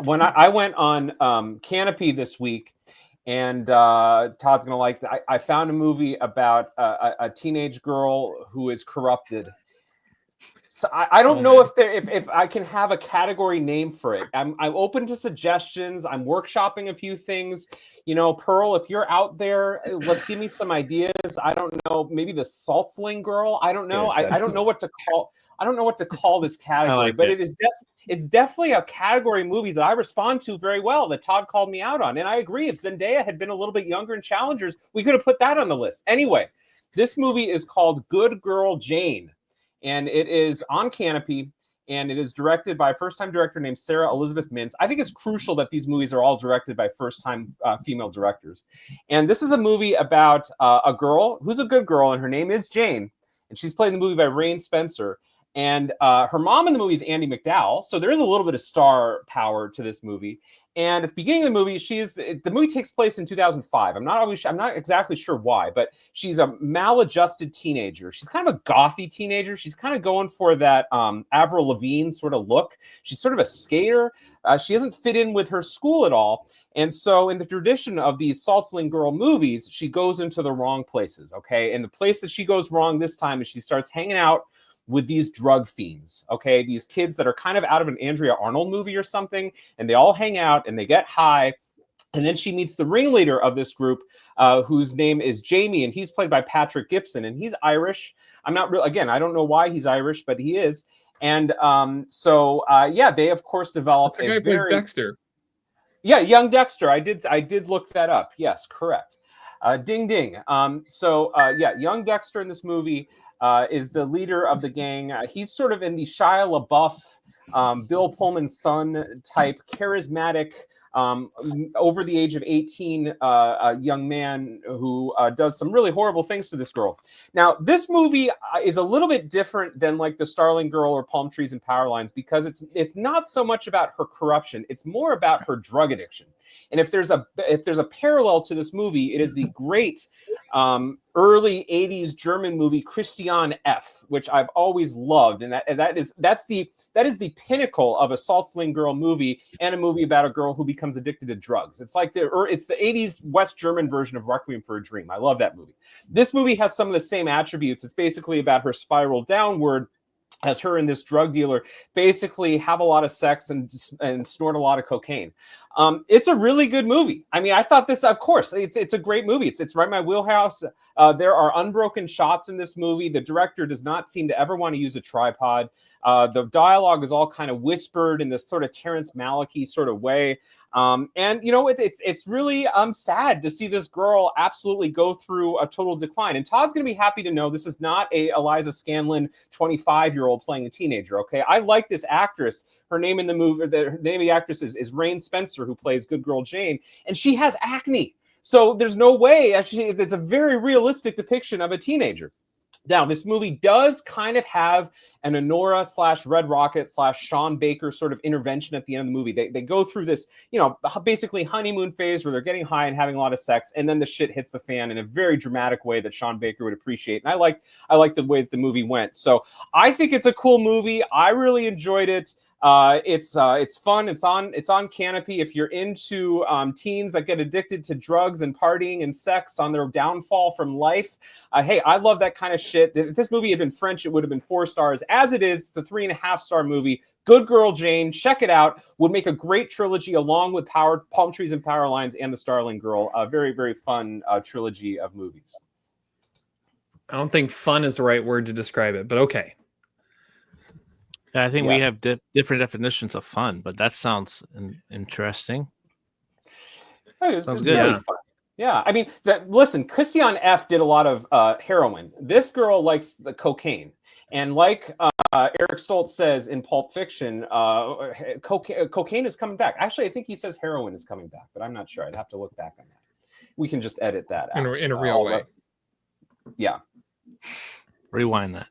when I went on Kanopy this week, and Todd's gonna like that. I found a movie about a teenage girl who is corrupted. So I don't know if I can have a category name for it. I'm open to suggestions. I'm workshopping a few things. You know, Pearl, if you're out there, let's give me some ideas. I don't know, maybe the Saltzling girl. I don't know. I don't know what to call. I don't know what to call this category, but it's definitely a category of movies that I respond to very well that Todd called me out on. And I agree. If Zendaya had been a little bit younger in Challengers, we could have put that on the list. Anyway, this movie is called Good Girl Jane. And it is on Kanopy, and it is directed by a first-time director named Sarah Elizabeth Mintz. I think it's crucial that these movies are all directed by first-time female directors. And this is a movie about a girl who's a good girl, and her name is Jane. And she's played in the movie by Rain Spencer. And her mom in the movie is Andie MacDowell. So there is a little bit of star power to this movie. And at the beginning of the movie, the movie takes place in 2005. I'm not exactly sure why, but she's a maladjusted teenager. She's kind of a gothy teenager. She's kind of going for that Avril Lavigne sort of look. She's sort of a skater. She doesn't fit in with her school at all. And so in the tradition of these Saltzling girl movies, she goes into the wrong places, okay? And the place that she goes wrong this time is she starts hanging out with these drug fiends, okay? These kids that are kind of out of an Andrea Arnold movie or something, and they all hang out and they get high. And then she meets the ringleader of this group, whose name is Jamie, and he's played by Patrick Gibson, and he's Irish. I don't know why he's Irish, but he is. And they of course developed That's the guy who plays Dexter. Yeah, young Dexter. I did look that up. Yes, correct. Ding ding. Young Dexter in this movie is the leader of the gang. He's sort of in the Shia LaBeouf, Bill Pullman's son type, charismatic, over the age of 18 young man who does some really horrible things to this girl. Now, this movie is a little bit different than like The Starling Girl or Palm Trees and Power Lines because it's not so much about her corruption. It's more about her drug addiction. And if there's a parallel to this movie, it is the great early 80s German movie Christian F., which I've always loved. And that is the pinnacle of a Saltzling girl movie and a movie about a girl who becomes addicted to drugs. It's like it's the 80s West German version of Requiem for a Dream. I love that movie. This movie has some of the same attributes. It's basically about her spiral downward as her and this drug dealer basically have a lot of sex and snort a lot of cocaine. It's a really good movie. I mean, I thought this, of course, it's a great movie. It's right in my wheelhouse. There are unbroken shots in this movie. The director does not seem to ever want to use a tripod. The dialogue is all kind of whispered in this sort of Terrence Malick-y sort of way. And you know, it's really sad to see this girl absolutely go through a total decline. And Todd's going to be happy to know this is not a Eliza Scanlon 25-year-old playing a teenager. Okay, I like this actress. Her name in the movie, the name of the actress is Rain Spencer, who plays Good Girl Jane, and she has acne. So there's no way. Actually, it's a very realistic depiction of a teenager. Now, this movie does kind of have an Honora / Red Rocket / Sean Baker sort of intervention at the end of the movie. They go through this, you know, basically honeymoon phase where they're getting high and having a lot of sex, and then the shit hits the fan in a very dramatic way that Sean Baker would appreciate. And I like the way that the movie went. So I think it's a cool movie. I really enjoyed it. It's fun. It's on Kanopy. If you're into teens that get addicted to drugs and partying and sex on their downfall from life, hey, I love that kind of shit. If this movie had been French, it would have been 4 stars. As it is, it's a 3.5-star movie. Good Girl Jane, check it out. Would make a great trilogy along with Palm Trees and Power Lines and The Starling Girl. A very, very fun trilogy of movies. I don't think fun is the right word to describe it, but okay. I think we have different definitions of fun, but that sounds interesting. Sounds good. Really fun. Yeah, I mean, listen, Christian F. did a lot of heroin. This girl likes the cocaine. And like Eric Stoltz says in Pulp Fiction, cocaine is coming back. Actually, I think he says heroin is coming back, but I'm not sure. I'd have to look back on that. We can just edit that out. In a real way. Yeah. Rewind that.